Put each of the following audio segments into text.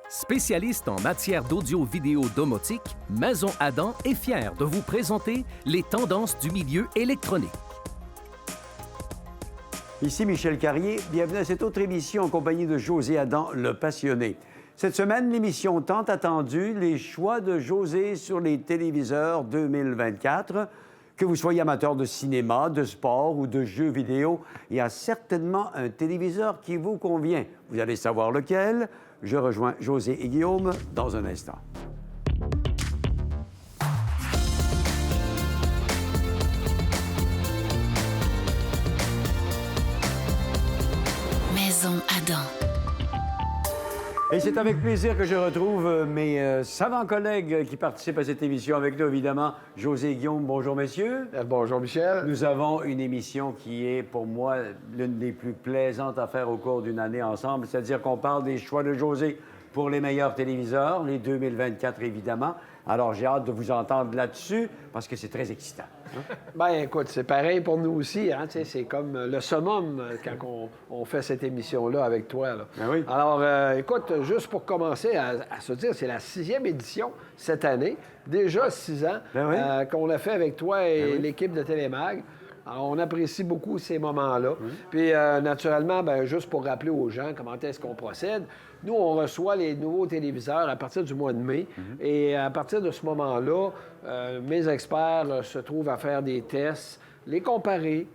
Spécialiste en matière d'audio-vidéo domotique, Maison Adam est fier de vous présenter les tendances du milieu électronique. Ici Michel Carrier, bienvenue à cette autre émission en compagnie de José Adam, le passionné. Cette semaine, l'émission tant attendue, les choix de José sur les téléviseurs 2024. Que vous soyez amateur de cinéma, de sport ou de jeux vidéo, il y a certainement un téléviseur qui vous convient. Vous allez savoir lequel. Je rejoins José et Guillaume dans un instant. Maison Adam. Et c'est avec plaisir que je retrouve mes savants collègues qui participent à cette émission avec nous, évidemment. José et Guillaume, bonjour messieurs. Bonjour Michel. Nous avons une émission qui est, pour moi, l'une des plus plaisantes à faire au cours d'une année ensemble, c'est-à-dire qu'on parle des choix de José pour les meilleurs téléviseurs, les 2024 évidemment. Alors, j'ai hâte de vous entendre là-dessus parce que c'est très excitant. Bien, écoute, c'est pareil pour nous aussi. Hein? C'est comme le summum quand on fait cette émission-là avec toi. Là. Ben oui. Alors, écoute, juste pour commencer à se dire, c'est la 6e édition cette année. Déjà 6 ans qu'on l'a fait avec toi et l'équipe de Télémag. Alors, on apprécie beaucoup ces moments-là. Puis, naturellement, bien, juste pour rappeler aux gens comment est-ce qu'on procède, nous, on reçoit les nouveaux téléviseurs à partir du mois de mai. Et à partir de ce moment-là, mes experts se trouvent à faire des tests, les comparer,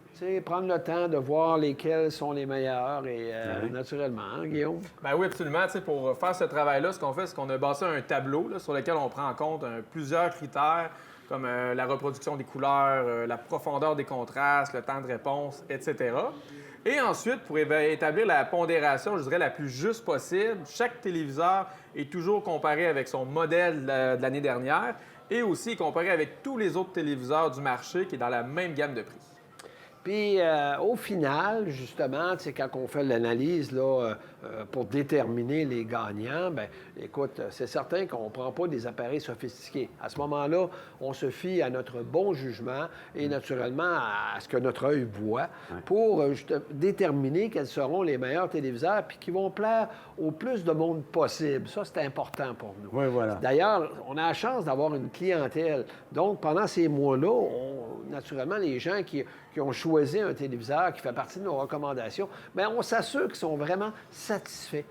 prendre le temps de voir lesquels sont les meilleurs. Et naturellement, hein, Guillaume? Bien oui, absolument. Pour faire ce travail-là, ce qu'on fait, c'est qu'on a bâti un tableau là, sur lequel on prend en compte plusieurs critères, comme la reproduction des couleurs, la profondeur des contrastes, le temps de réponse, etc. Et ensuite, pour établir la pondération, je dirais, la plus juste possible, chaque téléviseur est toujours comparé avec son modèle de l'année dernière et aussi comparé avec tous les autres téléviseurs du marché qui est dans la même gamme de prix. Puis, au final, justement, quand on fait l'analyse là, pour déterminer les gagnants, bien, écoute, c'est certain qu'on ne prend pas des appareils sophistiqués. À ce moment-là, on se fie à notre bon jugement et naturellement à ce que notre œil voit pour déterminer quels seront les meilleurs téléviseurs puis qui vont plaire au plus de monde possible. Ça, c'est important pour nous. Oui, voilà. D'ailleurs, on a la chance d'avoir une clientèle. Donc, pendant ces mois-là, naturellement, les gens qui ont choisi un téléviseur qui fait partie de nos recommandations, bien, on s'assure qu'ils sont vraiment satisfaits.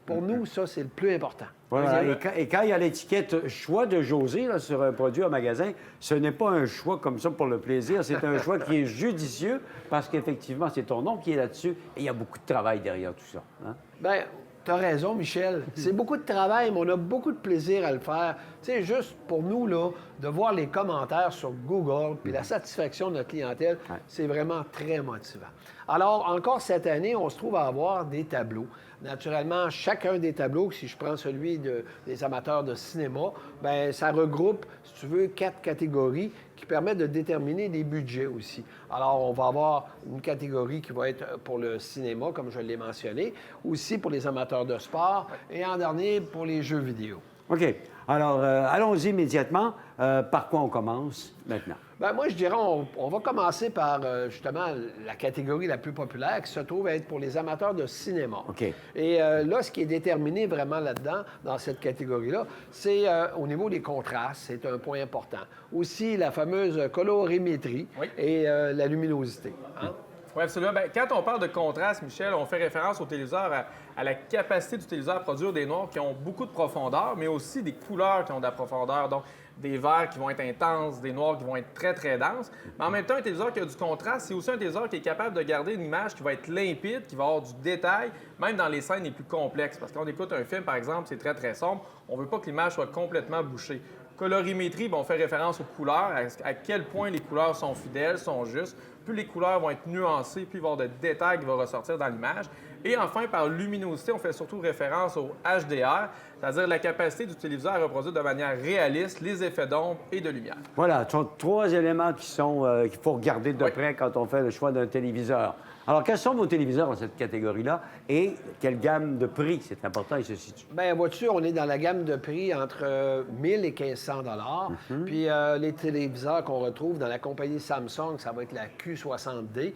Pour nous, ça, c'est le plus important. Voilà. Et quand il y a l'étiquette « choix de José » là, sur un produit au magasin, ce n'est pas un choix comme ça pour le plaisir, c'est un choix qui est judicieux parce qu'effectivement, c'est ton nom qui est là-dessus et il y a beaucoup de travail derrière tout ça. Hein? Bien, tu as raison, Michel. C'est beaucoup de travail, mais on a beaucoup de plaisir à le faire. Tu sais, juste pour nous, là, de voir les commentaires sur Google puis la satisfaction de notre clientèle, c'est vraiment très motivant. Alors, encore cette année, on se trouve à avoir des tableaux. Naturellement, chacun des tableaux, si je prends celui des amateurs de cinéma, bien, ça regroupe, si tu veux, 4 catégories qui permettent de déterminer des budgets aussi. Alors, on va avoir une catégorie qui va être pour le cinéma, comme je l'ai mentionné, aussi pour les amateurs de sport et en dernier, pour les jeux vidéo. OK. Alors, allons-y immédiatement. Par quoi on commence maintenant? Bien, moi, je dirais, on va commencer par, justement, la catégorie la plus populaire qui se trouve à être pour les amateurs de cinéma. OK. Et là, ce qui est déterminé vraiment là-dedans, dans cette catégorie-là, c'est au niveau des contrastes, c'est un point important. Aussi, la fameuse colorimétrie et la luminosité. Hein? Oui, absolument. Bien, quand on parle de contraste, Michel, on fait référence au téléviseur, à la capacité du téléviseur à produire des noirs qui ont beaucoup de profondeur, mais aussi des couleurs qui ont de la profondeur. Donc, des verts qui vont être intenses, des noirs qui vont être très, très denses. Mais en même temps, un téléviseur qui a du contraste, c'est aussi un téléviseur qui est capable de garder une image qui va être limpide, qui va avoir du détail, même dans les scènes les plus complexes. Parce qu'on écoute un film, par exemple, c'est très, très sombre. On ne veut pas que l'image soit complètement bouchée. Colorimétrie, bien, on fait référence aux couleurs, à quel point les couleurs sont fidèles, sont justes. Plus les couleurs vont être nuancées, plus il va y avoir de détails qui vont ressortir dans l'image. Et enfin, par luminosité, on fait surtout référence au HDR, c'est-à-dire la capacité du téléviseur à reproduire de manière réaliste les effets d'ombre et de lumière. Voilà, ce sont 3 éléments qu'il faut regarder de près quand on fait le choix d'un téléviseur. Alors, quels sont vos téléviseurs dans cette catégorie-là et quelle gamme de prix, c'est important, ils se situent? Bien, vois-tu, on est dans la gamme de prix entre 1000 et 1500 dollars. Puis les téléviseurs qu'on retrouve dans la compagnie Samsung, ça va être la Q60D.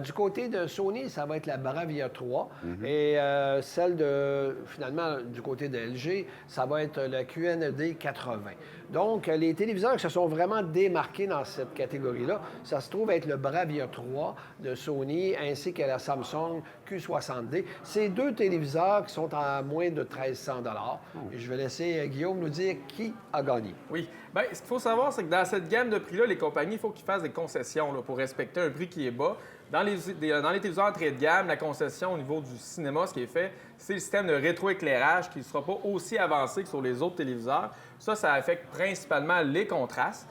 Du côté de Sony, ça va être la Bravia 3. Et celle finalement, du côté de LG, ça va être la QNED 80. Donc, les téléviseurs qui se sont vraiment démarqués dans cette catégorie-là, ça se trouve être le Bravia 3 de Sony ainsi que la Samsung Q60D. C'est deux téléviseurs qui sont à moins de 1300 dollars. Et je vais laisser Guillaume nous dire qui a gagné. Oui. Bien, ce qu'il faut savoir, c'est que dans cette gamme de prix-là, les compagnies, il faut qu'ils fassent des concessions là, pour respecter un prix qui est bas. Dans les téléviseurs entrée de gamme, la concession au niveau du cinéma, ce qui est fait, c'est le système de rétroéclairage qui ne sera pas aussi avancé que sur les autres téléviseurs. Ça affecte principalement les contrastes.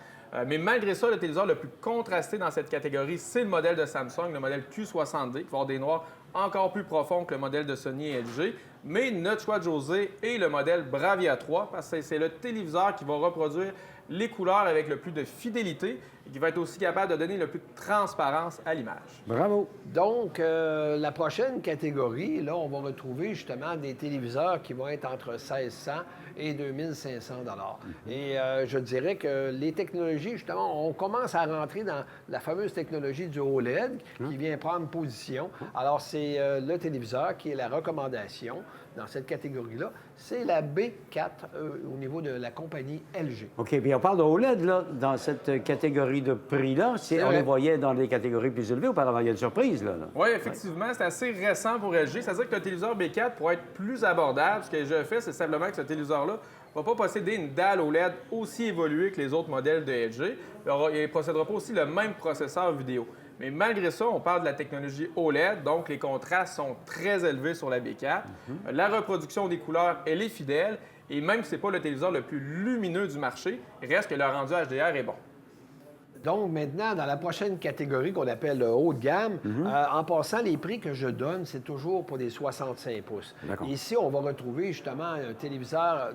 Mais malgré ça, le téléviseur le plus contrasté dans cette catégorie, c'est le modèle de Samsung, le modèle Q60D, qui va avoir des noirs encore plus profonds que le modèle de Sony et LG. Mais notre choix de José est le modèle Bravia 3, parce que c'est le téléviseur qui va reproduire les couleurs avec le plus de fidélité et qui va être aussi capable de donner le plus de transparence à l'image. Bravo! Donc, la prochaine catégorie, là, on va retrouver justement des téléviseurs qui vont être entre 1600 et 2500 dollars. Et je dirais que les technologies, justement, on commence à rentrer dans la fameuse technologie du OLED qui vient prendre position. Alors, c'est le téléviseur qui est la recommandation dans cette catégorie-là. C'est la B4 au niveau de la compagnie LG. OK, puis on parle de OLED, là, dans cette catégorie de prix-là. On les voyait dans les catégories plus élevées auparavant. Il y a une surprise, là. Oui, effectivement, c'est assez récent pour LG. C'est-à-dire que le téléviseur B4, pour être plus abordable, ce que je fais, c'est simplement que ce téléviseur-là ne va pas posséder une dalle OLED aussi évoluée que les autres modèles de LG. Il ne possédera pas aussi le même processeur vidéo. Mais malgré ça, on parle de la technologie OLED, donc les contrastes sont très élevés sur la B4. La reproduction des couleurs, elle est fidèle. Et même si ce n'est pas le téléviseur le plus lumineux du marché, il reste que le rendu HDR est bon. Donc, maintenant, dans la prochaine catégorie qu'on appelle le haut de gamme, en passant, les prix que je donne, c'est toujours pour des 65 pouces. Ici, on va retrouver justement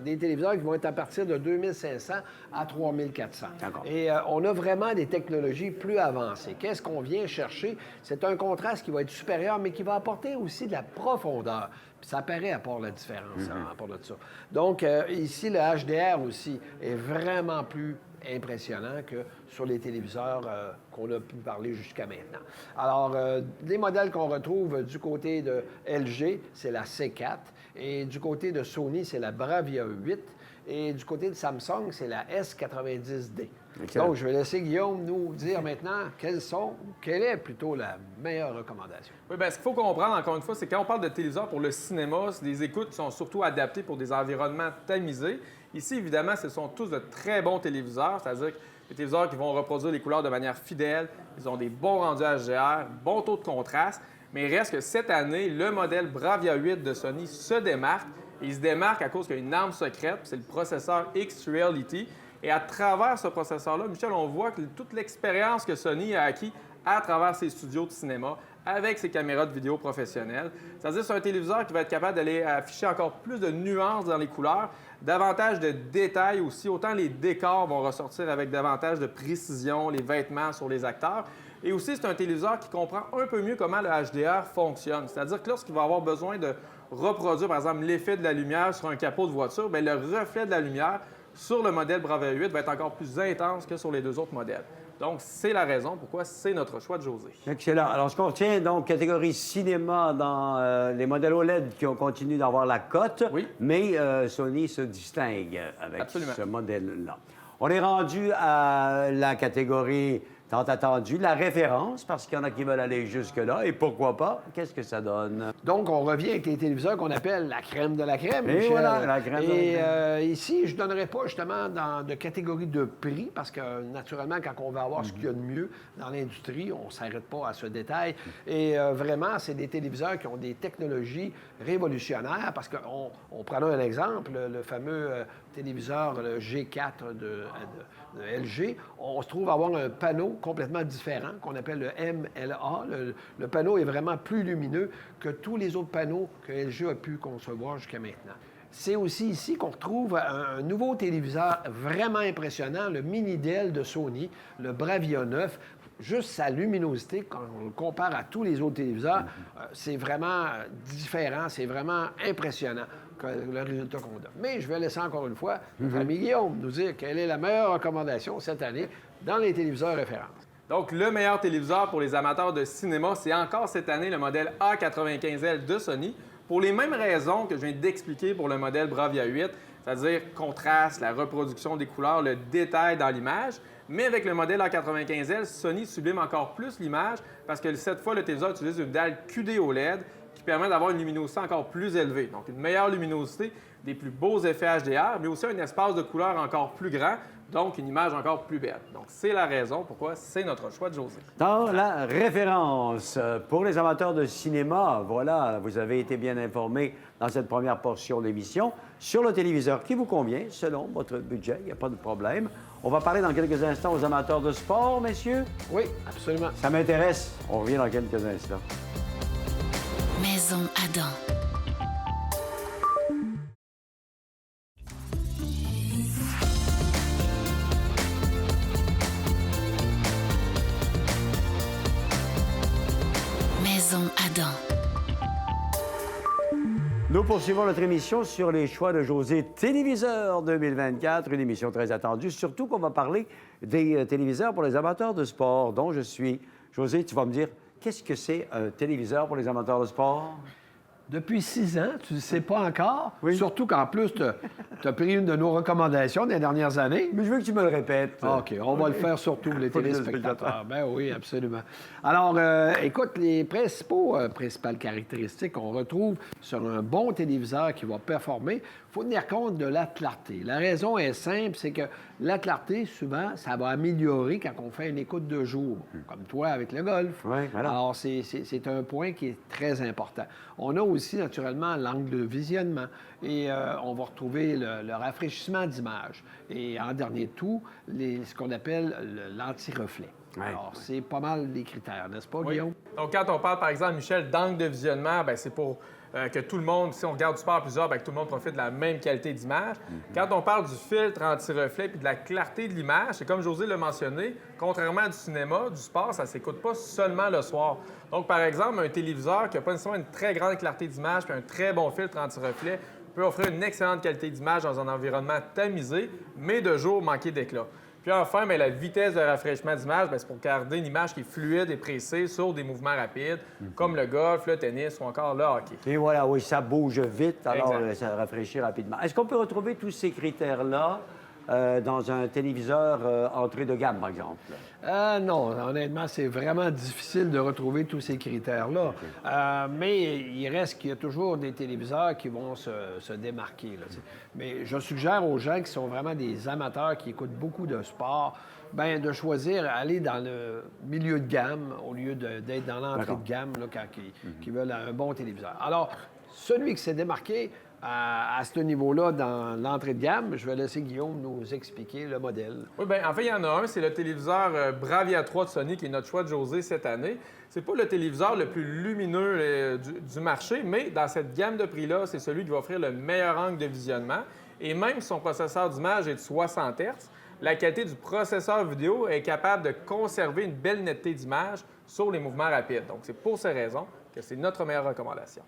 des téléviseurs qui vont être à partir de 2500 à 3400. Et on a vraiment des technologies plus avancées. Qu'est-ce qu'on vient chercher? C'est un contraste qui va être supérieur, mais qui va apporter aussi de la profondeur. Puis ça apparaît à part la différence, à part de ça. Donc, ici, le HDR aussi est vraiment plus impressionnant que sur les téléviseurs qu'on a pu parler jusqu'à maintenant. Alors, les modèles qu'on retrouve du côté de LG, c'est la C4, et du côté de Sony, c'est la Bravia 8, et du côté de Samsung, c'est la S90D. Excellent. Donc, je vais laisser Guillaume nous dire maintenant quelle est plutôt la meilleure recommandation. Oui, bien, ce qu'il faut comprendre, encore une fois, c'est quand on parle de téléviseurs pour le cinéma, les écoutes sont surtout adaptées pour des environnements tamisés. Ici, évidemment, ce sont tous de très bons téléviseurs, c'est-à-dire des téléviseurs qui vont reproduire les couleurs de manière fidèle, ils ont des bons rendus HDR, bon taux de contraste, mais il reste que cette année, le modèle Bravia 8 de Sony se démarque, et il se démarque à cause qu'il y a une arme secrète, c'est le processeur X-Reality. Et à travers ce processeur-là, Michel, on voit que toute l'expérience que Sony a acquis à travers ses studios de cinéma, avec ses caméras de vidéo professionnelles. C'est-à-dire que c'est un téléviseur qui va être capable d'aller afficher encore plus de nuances dans les couleurs, davantage de détails aussi. Autant les décors vont ressortir avec davantage de précision, les vêtements sur les acteurs. Et aussi, c'est un téléviseur qui comprend un peu mieux comment le HDR fonctionne. C'est-à-dire que lorsqu'il va avoir besoin de reproduire, par exemple, l'effet de la lumière sur un capot de voiture, bien, le reflet de la lumière sur le modèle Bravia 8 va être encore plus intense que sur les deux autres modèles. Donc, c'est la raison pourquoi c'est notre choix de José. Excellent. Alors, ce qu'on retient, donc, catégorie cinéma dans les modèles OLED qui ont continué d'avoir la cote, mais Sony se distingue avec ce modèle-là. On est rendu à la catégorie tant attendue, la référence, parce qu'il y en a qui veulent aller jusque-là. Et pourquoi pas? Qu'est-ce que ça donne? Donc, on revient avec les téléviseurs qu'on appelle la crème de la crème, Et Michel. voilà, la crème de la crème. Ici, je ne donnerai pas justement de catégorie de prix, parce que naturellement, quand on va avoir ce qu'il y a de mieux dans l'industrie, on ne s'arrête pas à ce détail. Et vraiment, c'est des téléviseurs qui ont des technologies révolutionnaires, parce qu'on prend un exemple, le fameux téléviseur le G4 de LG, on se trouve avoir un panneau complètement différent qu'on appelle le MLA. Le panneau est vraiment plus lumineux que tous les autres panneaux que LG a pu concevoir jusqu'à maintenant. C'est aussi ici qu'on retrouve un nouveau téléviseur vraiment impressionnant, le Mini Dell de Sony, le Bravia 9. juste sa luminosité, quand on le compare à tous les autres téléviseurs, c'est vraiment différent, c'est vraiment impressionnant le résultat qu'on a. Mais je vais laisser encore une fois notre ami Guillaume nous dire quelle est la meilleure recommandation cette année dans les téléviseurs références. Donc, le meilleur téléviseur pour les amateurs de cinéma, c'est encore cette année le modèle A95L de Sony, pour les mêmes raisons que je viens d'expliquer pour le modèle Bravia 8, c'est-à-dire contraste, la reproduction des couleurs, le détail dans l'image. Mais avec le modèle A95L, Sony sublime encore plus l'image parce que cette fois, le téléviseur utilise une dalle QD OLED qui permet d'avoir une luminosité encore plus élevée. Donc, une meilleure luminosité, des plus beaux effets HDR, mais aussi un espace de couleur encore plus grand, donc une image encore plus belle. Donc, c'est la raison pourquoi c'est notre choix de José. Dans la référence, pour les amateurs de cinéma, voilà, vous avez été bien informés dans cette première portion d'émission sur le téléviseur qui vous convient, selon votre budget, il n'y a pas de problème. On va parler dans quelques instants aux amateurs de sport, messieurs. Oui, absolument. Ça m'intéresse. On revient dans quelques instants. Maison Adam. Maison Adam. Nous poursuivons notre émission sur les choix de José Téléviseur 2024, une émission très attendue, surtout qu'on va parler des téléviseurs pour les amateurs de sport, dont je suis. José, tu vas me dire, qu'est-ce que c'est un téléviseur pour les amateurs de sport? Depuis 6 ans, tu ne sais pas encore. Oui. Surtout qu'en plus, tu as pris une de nos recommandations des dernières années. Mais je veux que tu me le répètes. OK, on va le faire surtout les téléspectateurs. Ben oui, absolument. Alors, écoute, les principales caractéristiques qu'on retrouve sur un bon téléviseur qui va performer, il faut tenir compte de la clarté. La raison est simple, c'est que la clarté, souvent, ça va améliorer quand on fait une écoute de jour, comme toi avec le golf. Oui, voilà. Alors, c'est un point qui est très important. On a aussi, naturellement, l'angle de visionnement et on va retrouver le rafraîchissement d'image. Et en dernier de tout, ce qu'on appelle l'anti-reflet. Ouais. Alors, c'est pas mal des critères, n'est-ce pas, Oui. Guillaume? Donc, quand on parle, par exemple, Michel, d'angle de visionnement, bien, c'est pour que tout le monde, si on regarde du sport à plusieurs, bien, que tout le monde profite de la même qualité d'image. Quand on parle du filtre anti-reflet puis de la clarté de l'image, c'est comme José l'a mentionné, contrairement à du cinéma, du sport, ça ne s'écoute pas seulement le soir. Donc, par exemple, un téléviseur qui n'a pas nécessairement une très grande clarté d'image puis un très bon filtre anti-reflet peut offrir une excellente qualité d'image dans un environnement tamisé, mais de jour manqué d'éclat. Puis enfin, bien, la vitesse de rafraîchissement d'image, bien, c'est pour garder une image qui est fluide et précise sur des mouvements rapides, comme le golf, le tennis ou encore le hockey. Et voilà, oui, ça bouge vite, alors Exact. ça rafraîchit rapidement. Est-ce qu'on peut retrouver tous ces critères-là dans un téléviseur entrée de gamme, par exemple? Non, honnêtement, c'est vraiment difficile de retrouver tous ces critères-là. Mais il reste qu'il y a toujours des téléviseurs qui vont se démarquer. Là, mais je suggère aux gens qui sont vraiment des amateurs, qui écoutent beaucoup de sport, bien, de choisir aller dans le milieu de gamme au lieu d'être dans l'entrée de gamme là, quand ils veulent un bon téléviseur. Alors, celui qui s'est démarqué à ce niveau-là dans l'entrée de gamme, je vais laisser Guillaume nous expliquer le modèle. Oui, bien, en fait, il y en a un, c'est le téléviseur Bravia 3 de Sony, qui est notre choix de José cette année. C'est pas le téléviseur le plus lumineux du marché, mais dans cette gamme de prix-là, c'est celui qui va offrir le meilleur angle de visionnement. Et même si son processeur d'image est de 60 Hz, la qualité du processeur vidéo est capable de conserver une belle netteté d'image sur les mouvements rapides. Donc, c'est pour ces raisons que c'est notre meilleure recommandation.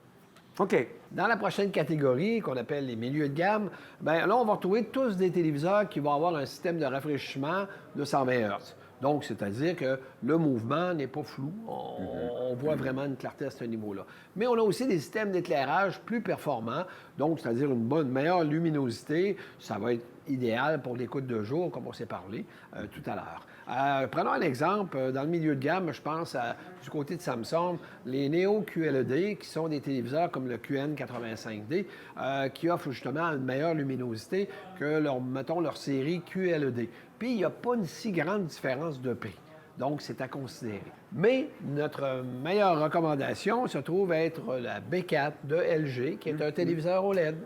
OK. Dans la prochaine catégorie, qu'on appelle les milieux de gamme, bien là, on va retrouver tous des téléviseurs qui vont avoir un système de rafraîchissement de 120 Hz. Donc, c'est-à-dire que le mouvement n'est pas flou. On voit vraiment une clarté à ce niveau-là. Mais on a aussi des systèmes d'éclairage plus performants, donc c'est-à-dire une meilleure luminosité. Ça va être idéal pour l'écoute de jour, comme on s'est parlé tout à l'heure. Prenons un exemple. Dans le milieu de gamme, je pense du côté de Samsung, les Neo QLED, qui sont des téléviseurs comme le QN85D, qui offrent justement une meilleure luminosité que, leur série QLED. Puis, il n'y a pas une si grande différence de prix. Donc, c'est à considérer. Mais notre meilleure recommandation se trouve être la B4 de LG, qui est un téléviseur OLED.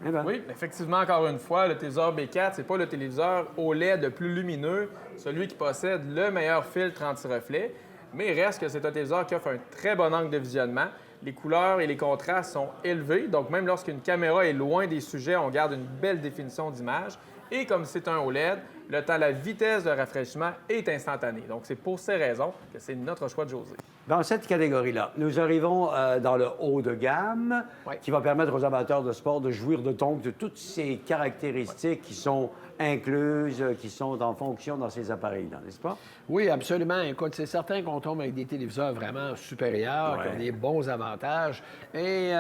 Eh ben. Oui, effectivement, encore une fois, le téléviseur B4, c'est pas le téléviseur OLED le plus lumineux, celui qui possède le meilleur filtre anti-reflet, mais il reste que c'est un téléviseur qui offre un très bon angle de visionnement. Les couleurs et les contrastes sont élevés, donc même lorsqu'une caméra est loin des sujets, on garde une belle définition d'image. Et comme c'est un OLED, la vitesse de rafraîchissement est instantanée. Donc, c'est pour ces raisons que c'est notre choix de José. Dans cette catégorie-là, nous arrivons dans le haut de gamme, Oui. qui va permettre aux amateurs de sport de jouir de toutes ces caractéristiques qui sont incluses, qui sont en fonction dans ces appareils-là, n'est-ce pas? Oui, absolument. Écoute, c'est certain qu'on tombe avec des téléviseurs vraiment supérieurs, qui Ouais. ont des bons avantages. Mais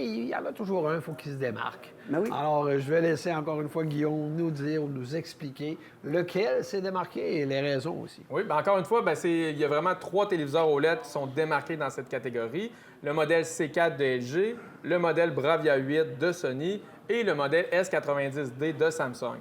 il y en a toujours un, il faut qu'il se démarque. Ben oui. Alors, je vais laisser encore une fois Guillaume nous dire, nous expliquer lequel s'est démarqué et les raisons aussi. Oui, bien encore une fois, il y a vraiment 3 téléviseurs OLED qui sont démarqués dans cette catégorie. Le modèle C4 de LG, le modèle Bravia 8 de Sony et le modèle S90D de Samsung.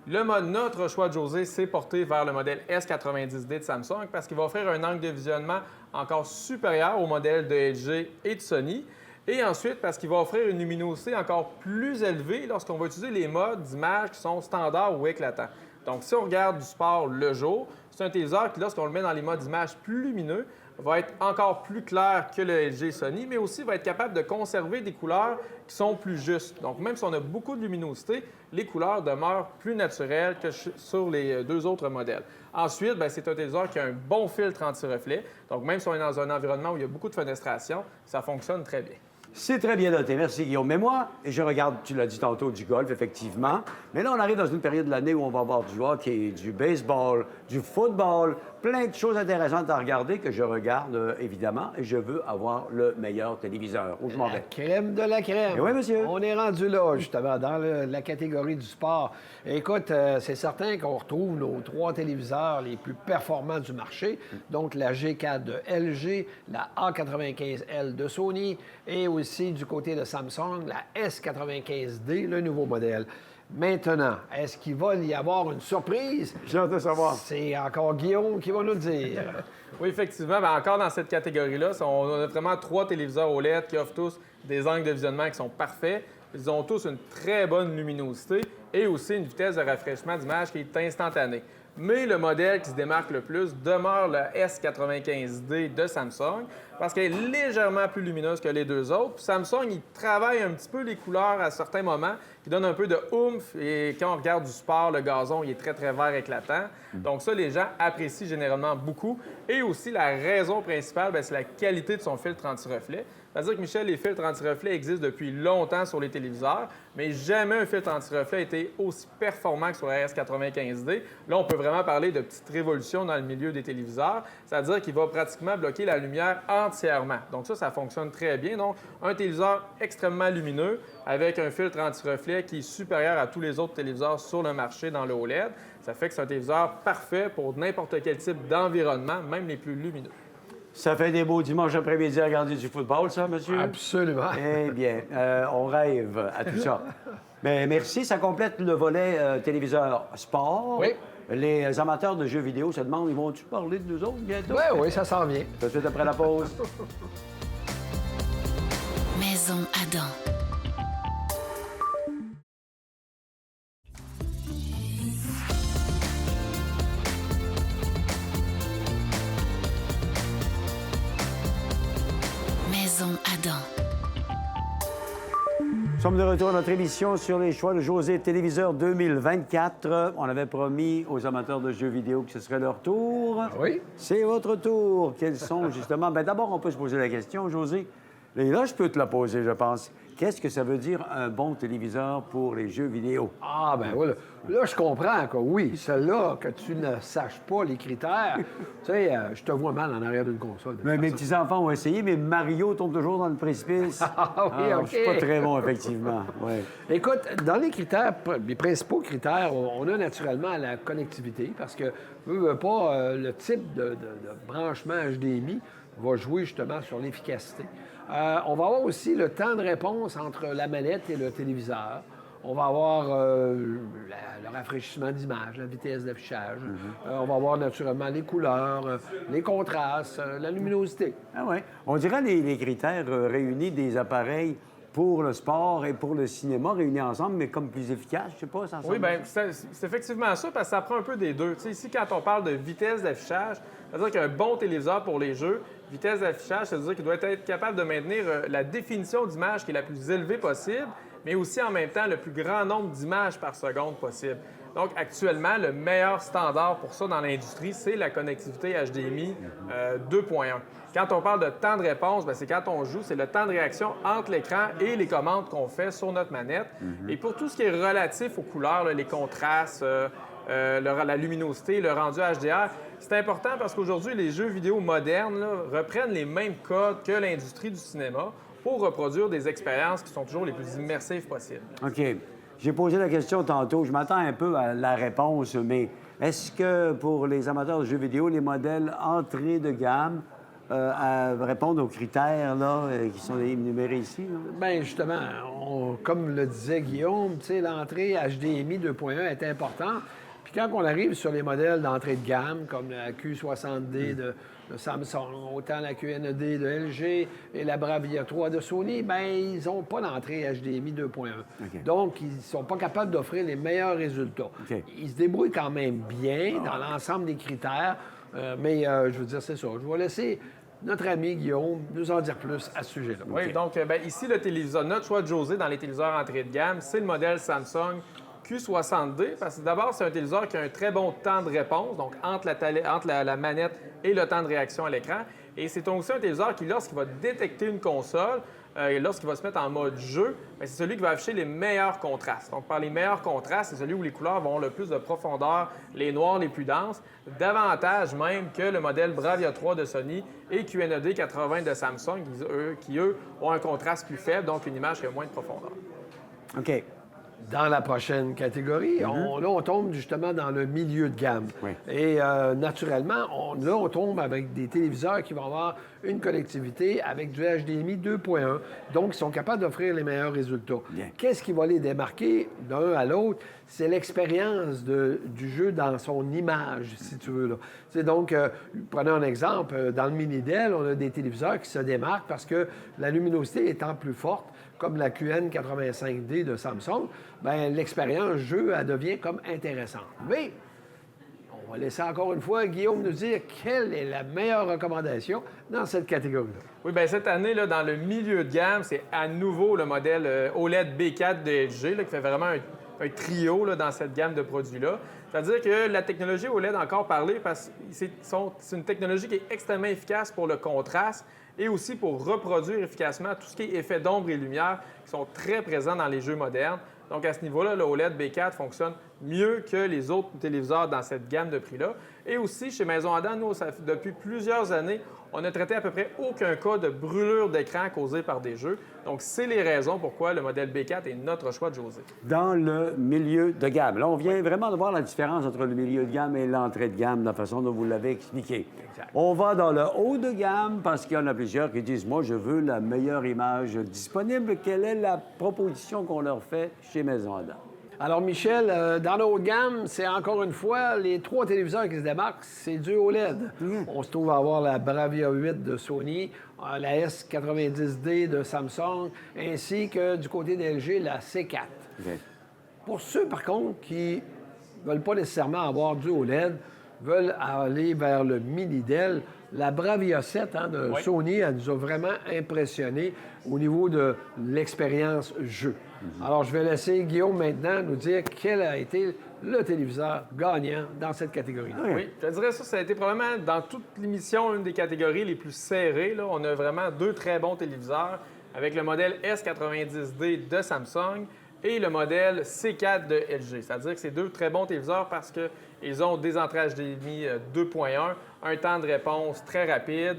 Notre choix de José s'est porté vers le modèle S90D de Samsung parce qu'il va offrir un angle de visionnement encore supérieur au modèle de LG et de Sony. Et ensuite, parce qu'il va offrir une luminosité encore plus élevée lorsqu'on va utiliser les modes d'image qui sont standards ou éclatants. Donc, si on regarde du sport le jour, c'est un téléviseur qui, lorsqu'on le met dans les modes d'image plus lumineux, va être encore plus clair que le LG Sony, mais aussi va être capable de conserver des couleurs qui sont plus justes. Donc, même si on a beaucoup de luminosité, les couleurs demeurent plus naturelles que sur les 2 autres modèles. Ensuite, c'est un téléviseur qui a un bon filtre anti-reflet. Donc, même si on est dans un environnement où il y a beaucoup de fenestration, ça fonctionne très bien. C'est très bien noté. Merci, Guillaume. Mais moi, je regarde, tu l'as dit tantôt, du golf, effectivement. Mais là, on arrive dans une période de l'année où on va avoir du hockey, du baseball, du football, plein de choses intéressantes à regarder que je regarde, évidemment, et je veux avoir le meilleur téléviseur. Où je m'en La vais? crème de la crème. Eh oui, monsieur. On est rendu là, justement, dans la catégorie du sport. Écoute, c'est certain qu'on retrouve nos 3 téléviseurs les plus performants du marché, donc la G4 de LG, la A95L de Sony et aussi du côté de Samsung, la S95D, le nouveau modèle. Maintenant, est-ce qu'il va y avoir une surprise? J'ai hâte de savoir. C'est encore Guillaume qui va nous le dire. Oui, effectivement. Encore dans cette catégorie-là, on a vraiment 3 téléviseurs OLED qui offrent tous des angles de visionnement qui sont parfaits. Ils ont tous une très bonne luminosité et aussi une vitesse de rafraîchissement d'image qui est instantanée. Mais le modèle qui se démarque le plus demeure le S95D de Samsung parce qu'elle est légèrement plus lumineuse que les 2 autres. Puis Samsung, il travaille un petit peu les couleurs à certains moments qui donnent un peu de oomph. Et quand on regarde du sport, le gazon, il est très, très vert éclatant. Donc ça, les gens apprécient généralement beaucoup. Et aussi, la raison principale, c'est la qualité de son filtre anti-reflet. C'est-à-dire que, Michel, les filtres anti-reflet existent depuis longtemps sur les téléviseurs, mais jamais un filtre anti-reflet a été aussi performant que sur la S95D. Là, on peut vraiment parler de petite révolution dans le milieu des téléviseurs, c'est-à-dire qu'il va pratiquement bloquer la lumière entièrement. Donc ça fonctionne très bien. Donc, un téléviseur extrêmement lumineux avec un filtre anti-reflet qui est supérieur à tous les autres téléviseurs sur le marché dans le OLED. Ça fait que c'est un téléviseur parfait pour n'importe quel type d'environnement, même les plus lumineux. Ça fait des beaux dimanches après-midi à regarder du football, ça, monsieur? Absolument. Eh bien, on rêve à tout ça. Mais merci, ça complète le volet téléviseur sport. Oui. Les amateurs de jeux vidéo se demandent, ils vont-tu parler de nous autres bientôt? Oui, ça s'en vient. Tout de suite après la pause. Maison Adam. Maison Adam. Nous sommes de retour à notre émission sur les choix de José Téléviseur 2024. On avait promis aux amateurs de jeux vidéo que ce serait leur tour. Oui. C'est votre tour. Quels sont, justement... Bien, d'abord, on peut se poser la question, José. Et là, je peux te la poser, je pense. Qu'est-ce que ça veut dire un bon téléviseur pour les jeux vidéo? Ah, ben voilà. Là, je comprends que oui, celle-là, que tu ne saches pas les critères. Tu sais, je te vois mal en arrière d'une console. Mais mes petits-enfants ont essayé, mais Mario tombe toujours dans le précipice. Ah oui, OK. Je suis pas très bon, effectivement. Ouais. Écoute, dans les critères, les principaux critères, on a naturellement la connectivité parce que, veux pas, le type de branchement HDMI va jouer justement sur l'efficacité. On va avoir aussi le temps de réponse entre la manette et le téléviseur. On va avoir le rafraîchissement d'image, la vitesse d'affichage. On va avoir naturellement les couleurs, les contrastes, la luminosité. Ah ouais. On dirait les critères réunis des appareils pour le sport et pour le cinéma réunis ensemble, mais comme plus efficaces, je sais pas, ça Oui, semble- bien, c'est effectivement ça, parce que ça prend un peu des deux. Tu sais, ici, quand on parle de vitesse d'affichage, c'est-à-dire qu'un bon téléviseur pour les jeux, vitesse d'affichage, c'est-à-dire qu'il doit être capable de maintenir la définition d'image qui est la plus élevée possible, mais aussi en même temps le plus grand nombre d'images par seconde possible. Donc, actuellement, le meilleur standard pour ça dans l'industrie, c'est la connectivité HDMI 2.1. Quand on parle de temps de réponse, c'est quand on joue, c'est le temps de réaction entre l'écran et les commandes qu'on fait sur notre manette. Et pour tout ce qui est relatif aux couleurs, là, les contrastes, la luminosité, le rendu HDR, c'est important parce qu'aujourd'hui, les jeux vidéo modernes là, reprennent les mêmes codes que l'industrie du cinéma pour reproduire des expériences qui sont toujours les plus immersives possibles. OK. J'ai posé la question tantôt. Je m'attends un peu à la réponse, mais est-ce que pour les amateurs de jeux vidéo, les modèles entrée de gamme répondent aux critères là, qui sont énumérés ici? Bien, justement, comme le disait Guillaume, l'entrée HDMI 2.1 est importante. Puis quand on arrive sur les modèles d'entrée de gamme, comme la Q60D de Samsung, autant la QNED de LG et la Bravia 3 de Sony, bien, ils n'ont pas d'entrée HDMI 2.1. Okay. Donc, ils ne sont pas capables d'offrir les meilleurs résultats. Okay. Ils se débrouillent quand même bien dans l'ensemble des critères, mais je veux dire, c'est ça. Je vais laisser notre ami Guillaume nous en dire plus à ce sujet-là. Oui, donc ici, le téléviseur, notre choix de José dans les téléviseurs entrée de gamme, c'est le modèle Samsung Q60D, parce que d'abord, c'est un téléviseur qui a un très bon temps de réponse, donc entre la manette et le temps de réaction à l'écran. Et c'est aussi un téléviseur qui, lorsqu'il va détecter une console, lorsqu'il va se mettre en mode jeu, c'est celui qui va afficher les meilleurs contrastes. Donc, par les meilleurs contrastes, c'est celui où les couleurs vont avoir le plus de profondeur, les noirs les plus denses, davantage même que le modèle Bravia 3 de Sony et QNED 80 de Samsung, qui, eux, ont un contraste plus faible, donc une image qui a moins de profondeur. OK. Dans la prochaine catégorie, on tombe justement dans le milieu de gamme. Oui. Et naturellement, on tombe avec des téléviseurs qui vont avoir une connectivité avec du HDMI 2.1. Donc, ils sont capables d'offrir les meilleurs résultats. Bien. Qu'est-ce qui va les démarquer d'un à l'autre? C'est l'expérience du jeu dans son image, si tu veux. Là. Donc, prenons un exemple. Dans le mini-Dell, on a des téléviseurs qui se démarquent parce que la luminosité étant plus forte, comme la QN85D de Samsung, bien, l'expérience jeu, elle devient comme intéressante. Mais on va laisser encore une fois Guillaume nous dire quelle est la meilleure recommandation dans cette catégorie-là. Oui, bien cette année, là, dans le milieu de gamme, c'est à nouveau le modèle OLED B4 de LG là, qui fait vraiment un trio là, dans cette gamme de produits-là. C'est-à-dire que la technologie OLED, encore parlé, parce que c'est une technologie qui est extrêmement efficace pour le contraste et aussi pour reproduire efficacement tout ce qui est effet d'ombre et lumière qui sont très présents dans les jeux modernes. Donc, à ce niveau-là, le OLED B4 fonctionne mieux que les autres téléviseurs dans cette gamme de prix-là. Et aussi, chez Maison Adam, nous, depuis plusieurs années, on a traité à peu près aucun cas de brûlure d'écran causée par des jeux. Donc, c'est les raisons pourquoi le modèle B4 est notre choix de José. Dans le milieu de gamme. Là, on vient vraiment de voir la différence entre le milieu de gamme et l'entrée de gamme, de la façon dont vous l'avez expliqué. Exact. On va dans le haut de gamme parce qu'il y en a plusieurs qui disent « Moi, je veux la meilleure image disponible. » Quelle est la proposition qu'on leur fait chez Maison Adam? Alors, Michel, dans le haut de gamme, c'est encore une fois les trois téléviseurs qui se démarquent, c'est du OLED. On se trouve à avoir la Bravia 8 de Sony, la S90D de Samsung, ainsi que du côté de LG, la C4. Okay. Pour ceux, par contre, qui ne veulent pas nécessairement avoir du OLED, veulent aller vers le mini-Dell, la Bravia 7 de Sony, elle nous a vraiment impressionnés au niveau de l'expérience jeu. Alors, je vais laisser Guillaume maintenant nous dire quel a été le téléviseur gagnant dans cette catégorie-là. Oui, je dirais ça a été probablement dans toute l'émission une des catégories les plus serrées. Là. On a vraiment deux très bons téléviseurs avec le modèle S90D de Samsung et le modèle C4 de LG. C'est-à-dire que c'est deux très bons téléviseurs parce qu'ils ont des entrées HDMI 2.1, un temps de réponse très rapide,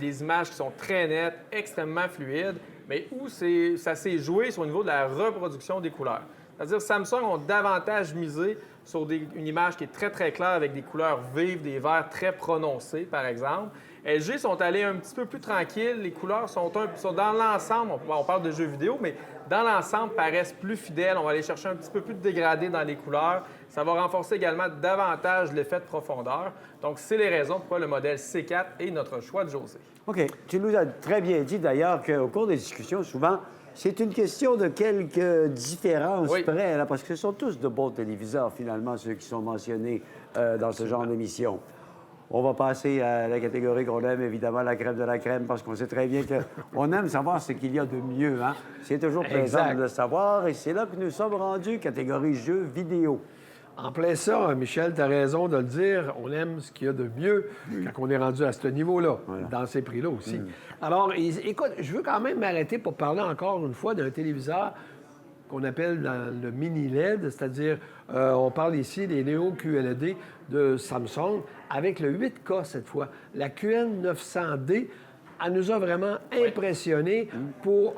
des images qui sont très nettes, extrêmement fluides, mais où ça s'est joué sur le niveau de la reproduction des couleurs. C'est-à-dire que Samsung ont davantage misé sur une image qui est très, très claire avec des couleurs vives, des verts très prononcés, par exemple. LG sont allés un petit peu plus tranquilles. Les couleurs sont dans l'ensemble, on parle de jeux vidéo, mais dans l'ensemble, paraissent plus fidèles. On va aller chercher un petit peu plus de dégradé dans les couleurs. Ça va renforcer également davantage l'effet de profondeur. Donc, c'est les raisons pourquoi le modèle C4 est notre choix de José. OK. Tu nous as très bien dit, d'ailleurs, qu'au cours des discussions, souvent, c'est une question de quelques différences près, là, parce que ce sont tous de bons téléviseurs, finalement, ceux qui sont mentionnés dans ce genre d'émission. On va passer à la catégorie qu'on aime, évidemment, la crème de la crème, parce qu'on sait très bien qu'on aime savoir ce qu'il y a de mieux. Hein? C'est toujours plaisant Exact. de le savoir, et c'est là que nous sommes rendus, catégorie jeux vidéo. En plein ça, Michel, tu as raison de le dire. On aime ce qu'il y a de mieux quand on est rendu à ce niveau-là, dans ces prix-là aussi. Alors, écoute, je veux quand même m'arrêter pour parler encore une fois d'un téléviseur qu'on appelle le mini LED, c'est-à-dire, on parle ici des Neo QLED de Samsung, avec le 8K cette fois. La QN900D, elle nous a vraiment impressionnés pour,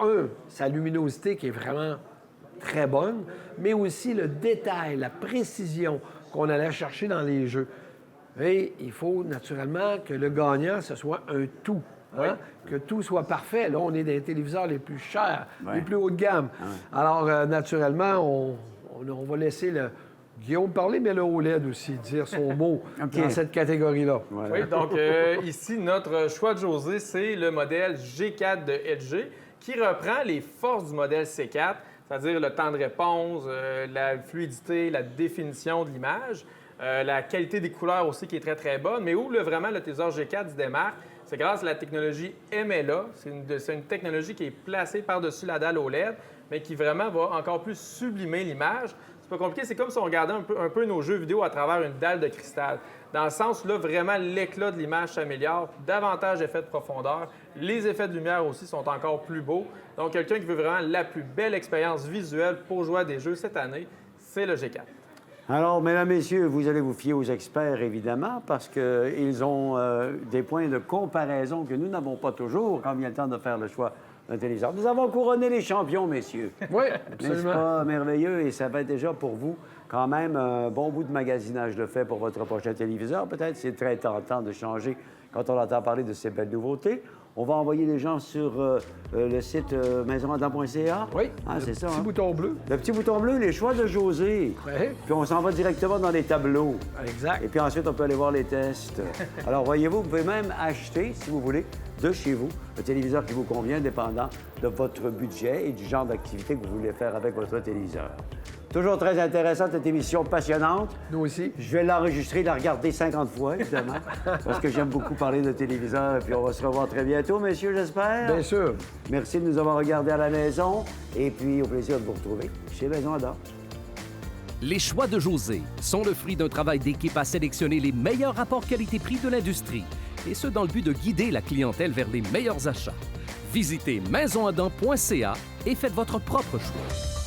sa luminosité qui est vraiment très bonne, mais aussi le détail, la précision qu'on allait chercher dans les jeux. Et il faut naturellement que le gagnant, ce soit un tout. Hein? Que tout soit parfait. Là, on est des téléviseurs les plus chers, les plus haut de gamme. Alors, naturellement, on va laisser Guillaume parler, mais le OLED aussi, dire son mot dans cette catégorie-là. Voilà. Oui, donc ici, notre choix de José, c'est le modèle G4 de LG qui reprend les forces du modèle C4, c'est-à-dire le temps de réponse, la fluidité, la définition de l'image, la qualité des couleurs aussi qui est très, très bonne. Mais où vraiment le téléviseur G4 se démarque, c'est grâce à la technologie MLA. C'est une technologie qui est placée par-dessus la dalle OLED, mais qui vraiment va encore plus sublimer l'image. C'est pas compliqué, c'est comme si on regardait un peu nos jeux vidéo à travers une dalle de cristal. Dans le sens où là, vraiment, l'éclat de l'image s'améliore, davantage d'effets de profondeur. Les effets de lumière aussi sont encore plus beaux. Donc, quelqu'un qui veut vraiment la plus belle expérience visuelle pour jouer à des jeux cette année, c'est le G4. Alors, mesdames, messieurs, vous allez vous fier aux experts, évidemment, parce qu'ils ont des points de comparaison que nous n'avons pas toujours quand vient le temps de faire le choix d'un téléviseur. Nous avons couronné les champions, messieurs. Oui, N'est-ce absolument. pas merveilleux? Et ça va être déjà pour vous quand même un bon bout de magasinage de fait pour votre prochain téléviseur. Peut-être c'est très tentant de changer quand on entend parler de ces belles nouveautés. On va envoyer les gens sur le site maisonadam.ca. Oui, Ah, c'est ça. petit Hein? bouton bleu. Le petit bouton bleu, les choix de José. Oui. Puis on s'en va directement dans les tableaux. Exact. Et puis ensuite, on peut aller voir les tests. Alors, voyez-vous, vous pouvez même acheter, si vous voulez, de chez vous, le téléviseur qui vous convient, dépendant de votre budget et du genre d'activité que vous voulez faire avec votre téléviseur. Toujours très intéressante, cette émission passionnante. Nous aussi. Je vais l'enregistrer, la regarder 50 fois, évidemment, parce que j'aime beaucoup parler de téléviseur. Et puis, on va se revoir très bientôt, messieurs, j'espère. Bien sûr. Merci de nous avoir regardés à la maison. Et puis, au plaisir de vous retrouver chez Maison Adam. Les choix de José sont le fruit d'un travail d'équipe à sélectionner les meilleurs rapports qualité-prix de l'industrie, et ce dans le but de guider la clientèle vers les meilleurs achats. Visitez maisonadam.ca et faites votre propre choix.